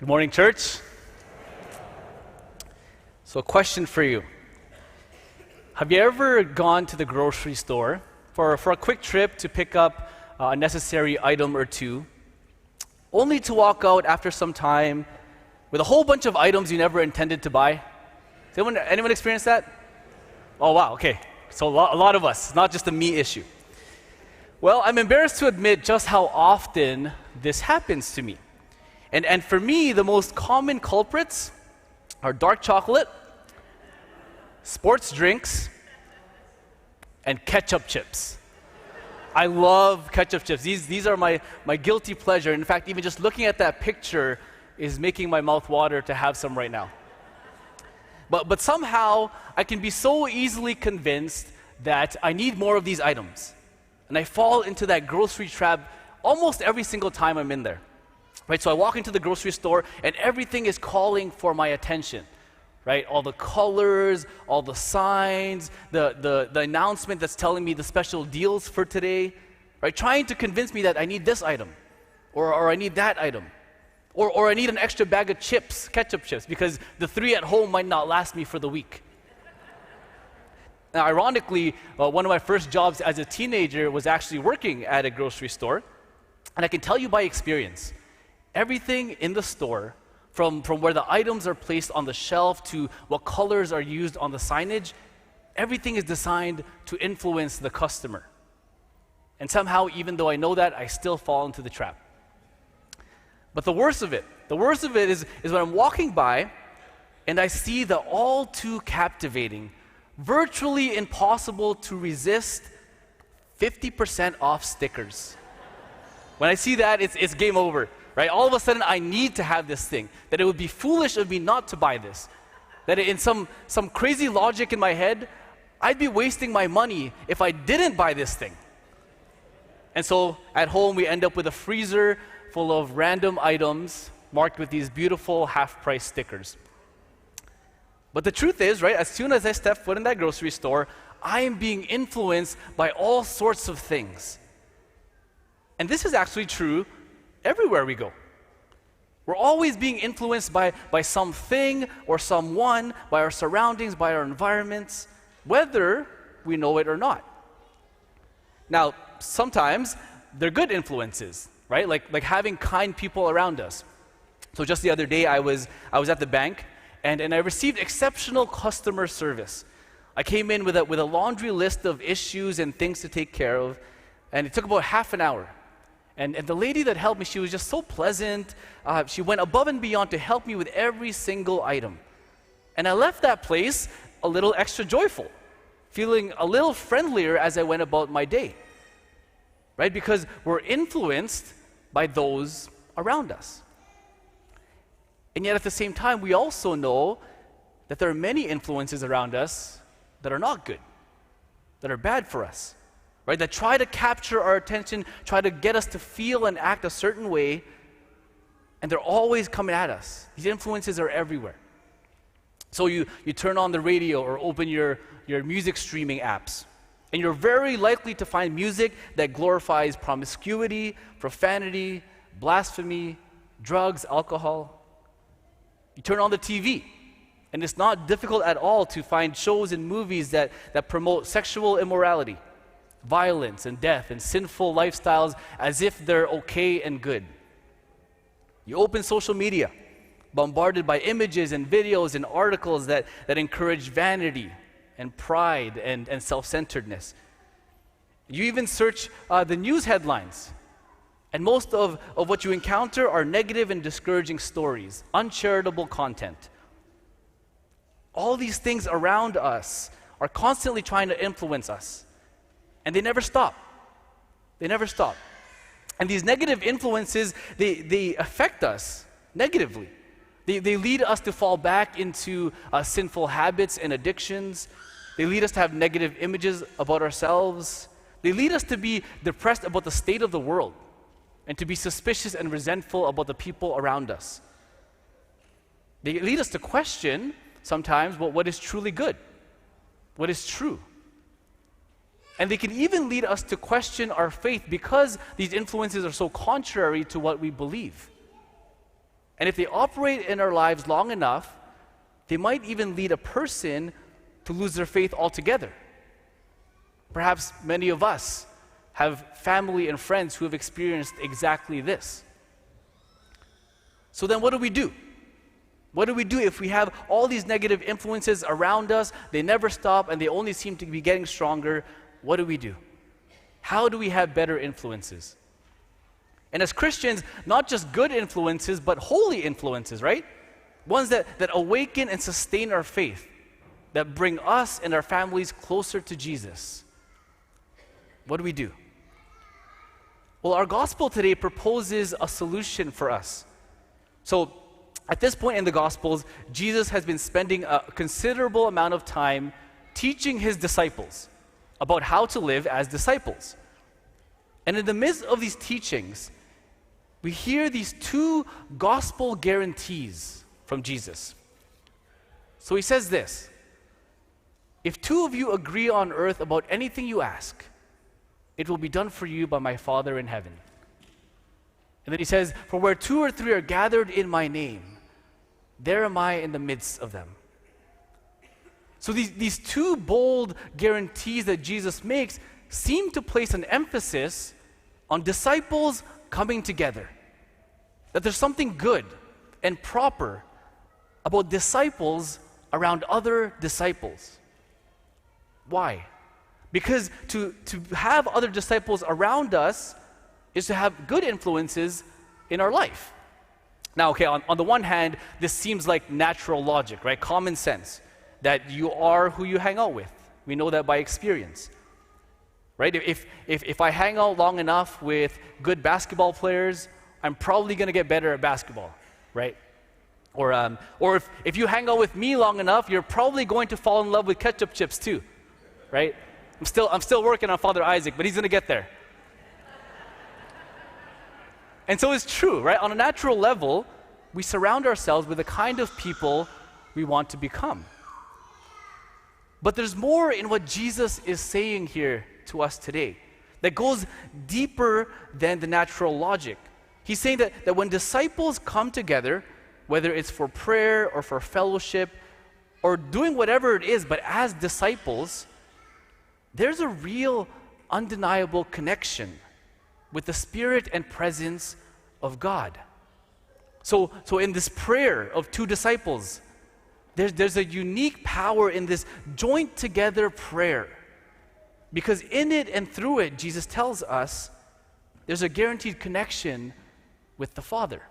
Good morning, church. So, a question for you. Have you ever gone to the grocery store for a quick trip to pick up a necessary item or two, only to walk out after some time with a whole bunch of items you never intended to buy? Has anyone experienced that? Oh, wow, okay. So, a lot of us, not just a me issue. Well, I'm embarrassed to admit just how often this happens to me. And for me, the most common culprits are dark chocolate, sports drinks, and ketchup chips. I love ketchup chips. These are my guilty pleasure. In fact, even just looking at that picture is making my mouth water to have some right now. But somehow, I can be so easily convinced that I need more of these items. And I fall into that grocery trap almost every single time I'm in there. Right, so I walk into the grocery store and everything is calling for my attention. Right, all the colors, all the signs, the announcement that's telling me the special deals for today. Right, trying to convince me that I need this item, or I need that item, or I need an extra bag of chips, ketchup chips, because the 3 at home might not last me for the week. Now, ironically, one of my first jobs as a teenager was actually working at a grocery store, and I can tell you by experience. Everything in the store, from where the items are placed on the shelf to what colors are used on the signage, everything is designed to influence the customer. And somehow, even though I know that, I still fall into the trap. But the worst of it is when I'm walking by and I see the all too captivating, virtually impossible to resist 50% off stickers. When I see that, it's game over. Right? All of a sudden, I need to have this thing. That it would be foolish of me not to buy this. That in some crazy logic in my head, I'd be wasting my money if I didn't buy this thing. And so at home, we end up with a freezer full of random items marked with these beautiful half-price stickers. But the truth is, right, as soon as I step foot in that grocery store, I am being influenced by all sorts of things. And this is actually true everywhere we go. We're always being influenced by something or someone, by our surroundings, by our environments, whether we know it or not. Now, sometimes they're good influences, right? Like having kind people around us. So just the other day, I was at the bank, and I received exceptional customer service. I came in with a laundry list of issues and things to take care of, and it took about half an hour. And the lady that helped me, she was just so pleasant. She went above and beyond to help me with every single item. And I left that place a little extra joyful, feeling a little friendlier as I went about my day. Right? Because we're influenced by those around us. And yet at the same time, we also know that there are many influences around us that are not good, that are bad for us. Right, that try to capture our attention, try to get us to feel and act a certain way, and they're always coming at us. These influences are everywhere. So you turn on the radio or open your music streaming apps, and you're very likely to find music that glorifies promiscuity, profanity, blasphemy, drugs, alcohol. You turn on the TV, and it's not difficult at all to find shows and movies that promote sexual immorality, violence and death and sinful lifestyles as if they're okay and good. You open social media, bombarded by images and videos and articles that encourage vanity and pride and self-centeredness. You even search the news headlines, and most of what you encounter are negative and discouraging stories, uncharitable content. All these things around us are constantly trying to influence us. And they never stop. They never stop. And these negative influences, they affect us negatively. They lead us to fall back into sinful habits and addictions. They lead us to have negative images about ourselves. They lead us to be depressed about the state of the world and to be suspicious and resentful about the people around us. They lead us to question sometimes what is truly good, what is true. And they can even lead us to question our faith because these influences are so contrary to what we believe. And if they operate in our lives long enough, they might even lead a person to lose their faith altogether. Perhaps many of us have family and friends who have experienced exactly this. So then what do we do? What do we do if we have all these negative influences around us, they never stop, and they only seem to be getting stronger? What do we do? How do we have better influences? And as Christians, not just good influences, but holy influences, right? Ones that awaken and sustain our faith, that bring us and our families closer to Jesus. What do we do? Well, our gospel today proposes a solution for us. So, at this point in the Gospels, Jesus has been spending a considerable amount of time teaching his disciples about how to live as disciples. And in the midst of these teachings, we hear these two gospel guarantees from Jesus. So he says this: if two of you agree on earth about anything you ask, it will be done for you by my Father in heaven. And then he says, for where two or three are gathered in my name, there am I in the midst of them. So these two bold guarantees that Jesus makes seem to place an emphasis on disciples coming together. That there's something good and proper about disciples around other disciples. Why? Because to have other disciples around us is to have good influences in our life. Now, okay, on the one hand, this seems like natural logic, right? Common sense, that you are who you hang out with. We know that by experience, right? If I hang out long enough with good basketball players, I'm probably going to get better at basketball, right? Or if you hang out with me long enough, you're probably going to fall in love with ketchup chips too, right? I'm still working on Father Isaac, but he's going to get there. And so it's true, right? On a natural level, we surround ourselves with the kind of people we want to become. But there's more in what Jesus is saying here to us today that goes deeper than the natural logic. He's saying that when disciples come together, whether it's for prayer or for fellowship or doing whatever it is, but as disciples, there's a real undeniable connection with the Spirit and presence of God. So in this prayer of two disciples, there's a unique power in this joint together prayer. Because in it and through it, Jesus tells us there's a guaranteed connection with the Father.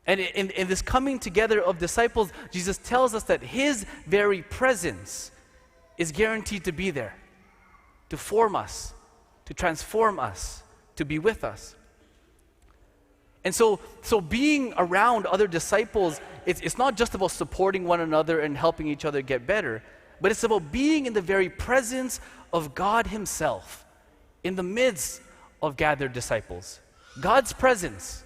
And in this coming together of disciples, Jesus tells us that his very presence is guaranteed to be there, to form us, to transform us, to be with us. And so being around other disciples, it's not just about supporting one another and helping each other get better, but it's about being in the very presence of God himself, in the midst of gathered disciples. God's presence,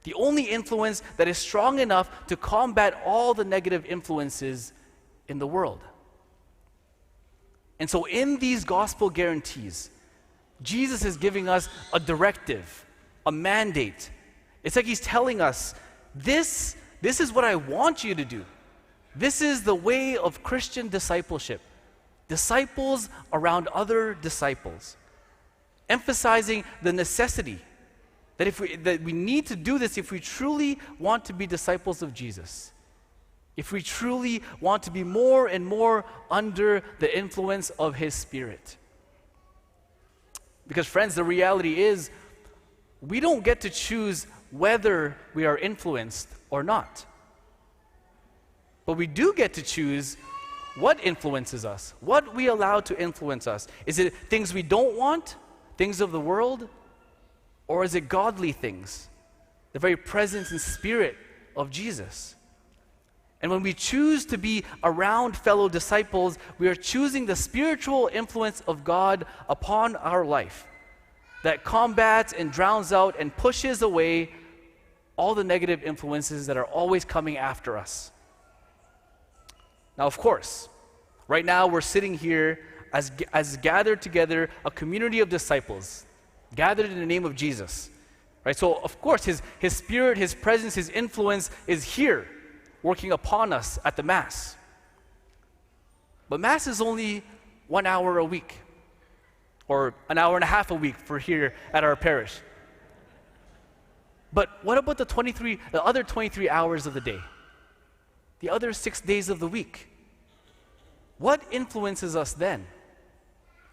the only influence that is strong enough to combat all the negative influences in the world. And so in these gospel guarantees, Jesus is giving us a directive, a mandate. It's like he's telling us, this is what I want you to do. This is the way of Christian discipleship. Disciples around other disciples. Emphasizing the necessity that we need to do this if we truly want to be disciples of Jesus. If we truly want to be more and more under the influence of his Spirit. Because friends, the reality is, we don't get to choose whether we are influenced or not. But we do get to choose what influences us, what we allow to influence us. Is it things we don't want, things of the world, or is it godly things, the very presence and spirit of Jesus? And when we choose to be around fellow disciples, we are choosing the spiritual influence of God upon our life that combats and drowns out and pushes away all the negative influences that are always coming after us. Now, of course, right now we're sitting here as gathered together, a community of disciples, gathered in the name of Jesus. right? So, of course, his Spirit, His presence, His influence is here, working upon us at the Mass. But Mass is only 1 hour a week, or an hour and a half a week for here at our parish. But what about the other 23 hours of the day? The other 6 days of the week? What influences us then?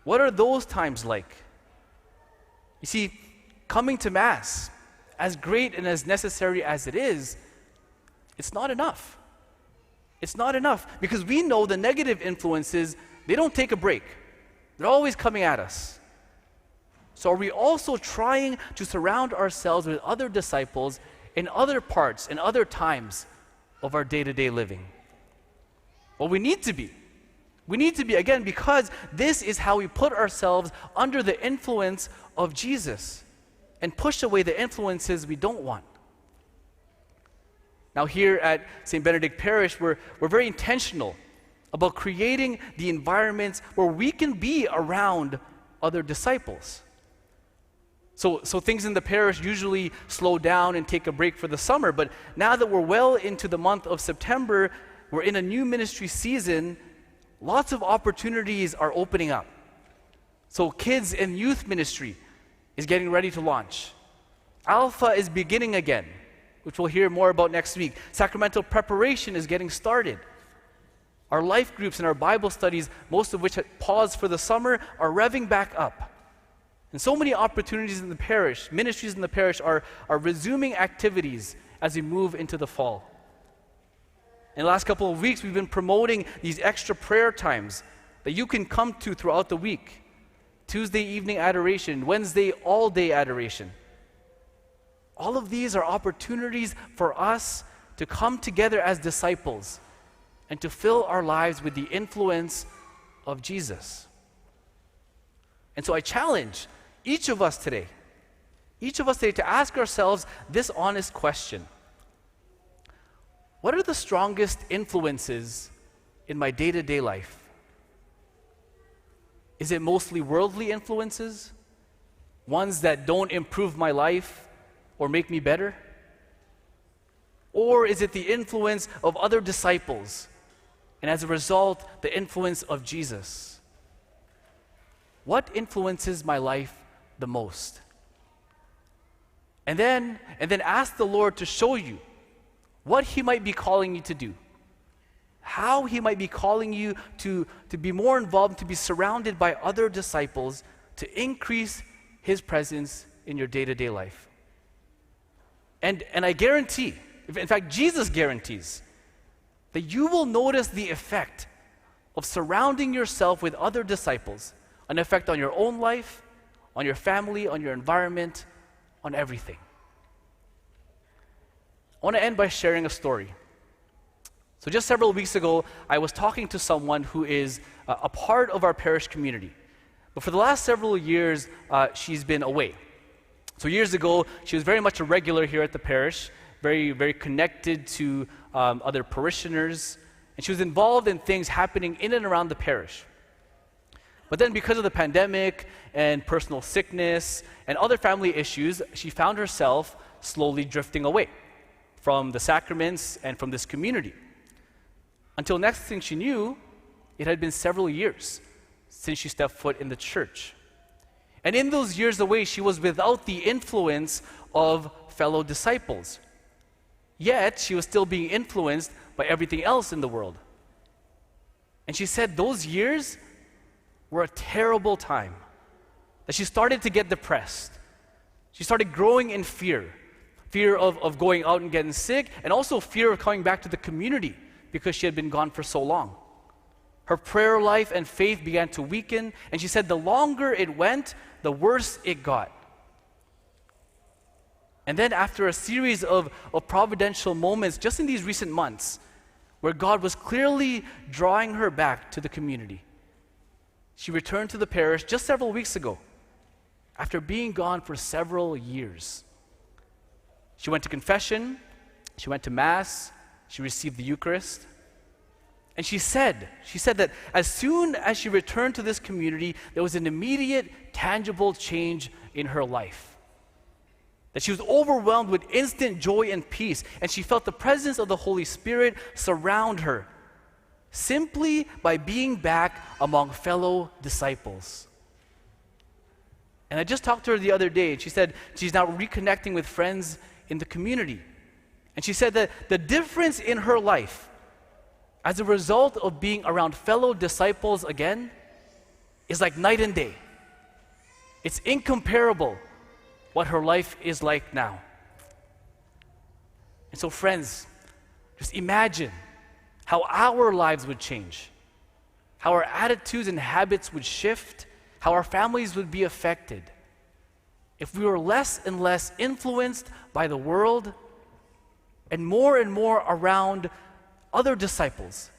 What are those times like? You see, coming to Mass, as great and as necessary as it is, it's not enough. It's not enough because we know the negative influences, they don't take a break. They're always coming at us. So are we also trying to surround ourselves with other disciples in other parts and other times of our day-to-day living? Well, we need to be. We need to be, again, because this is how we put ourselves under the influence of Jesus and push away the influences we don't want. Now here at St. Benedict Parish, we're very intentional about creating the environments where we can be around other disciples. So things in the parish usually slow down and take a break for the summer, but now that we're well into the month of September, we're in a new ministry season, lots of opportunities are opening up. So kids and youth ministry is getting ready to launch. Alpha is beginning again, which we'll hear more about next week. Sacramental preparation is getting started. Our life groups and our Bible studies, most of which had paused for the summer, are revving back up. And so many opportunities in the parish, ministries in the parish are resuming activities as we move into the fall. In the last couple of weeks, we've been promoting these extra prayer times that you can come to throughout the week. Tuesday evening adoration, Wednesday all-day adoration. All of these are opportunities for us to come together as disciples and to fill our lives with the influence of Jesus. And so I challenge each of us today to ask ourselves this honest question. What are the strongest influences in my day-to-day life? Is it mostly worldly influences? Ones that don't improve my life or make me better? Or is it the influence of other disciples, and as a result, the influence of Jesus? What influences my life the most? And then ask the Lord to show you what He might be calling you to do, how He might be calling you to be more involved, to be surrounded by other disciples, to increase His presence in your day-to-day life. And I guarantee, in fact, Jesus guarantees, that you will notice the effect of surrounding yourself with other disciples, an effect on your own life, on your family, on your environment, on everything. I want to end by sharing a story. So just several weeks ago, I was talking to someone who is a part of our parish community. But for the last several years, she's been away. So years ago, she was very much a regular here at the parish, very, very connected to other parishioners, and she was involved in things happening in and around the parish. But then because of the pandemic and personal sickness and other family issues, she found herself slowly drifting away from the sacraments and from this community. Until next thing she knew, it had been several years since she stepped foot in the church. And in those years away, she was without the influence of fellow disciples. Yet, she was still being influenced by everything else in the world. And she said those years were a terrible time. That she started to get depressed. She started growing in fear of going out and getting sick, and also fear of coming back to the community because she had been gone for so long. Her prayer life and faith began to weaken, and she said the longer it went, the worse it got. And then after a series of providential moments just in these recent months, where God was clearly drawing her back to the community, she returned to the parish just several weeks ago, after being gone for several years. She went to confession, she went to Mass, she received the Eucharist. And she said that as soon as she returned to this community, there was an immediate, tangible change in her life. that she was overwhelmed with instant joy and peace, and she felt the presence of the Holy Spirit surround her simply by being back among fellow disciples. And I just talked to her the other day, and she said she's now reconnecting with friends in the community. And she said that the difference in her life as a result of being around fellow disciples again is like night and day. It's incomparable what her life is like now. And so, friends, just imagine how our lives would change, how our attitudes and habits would shift, how our families would be affected if we were less and less influenced by the world and more around other disciples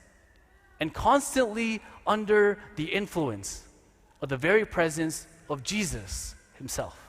and constantly under the influence of the very presence of Jesus himself.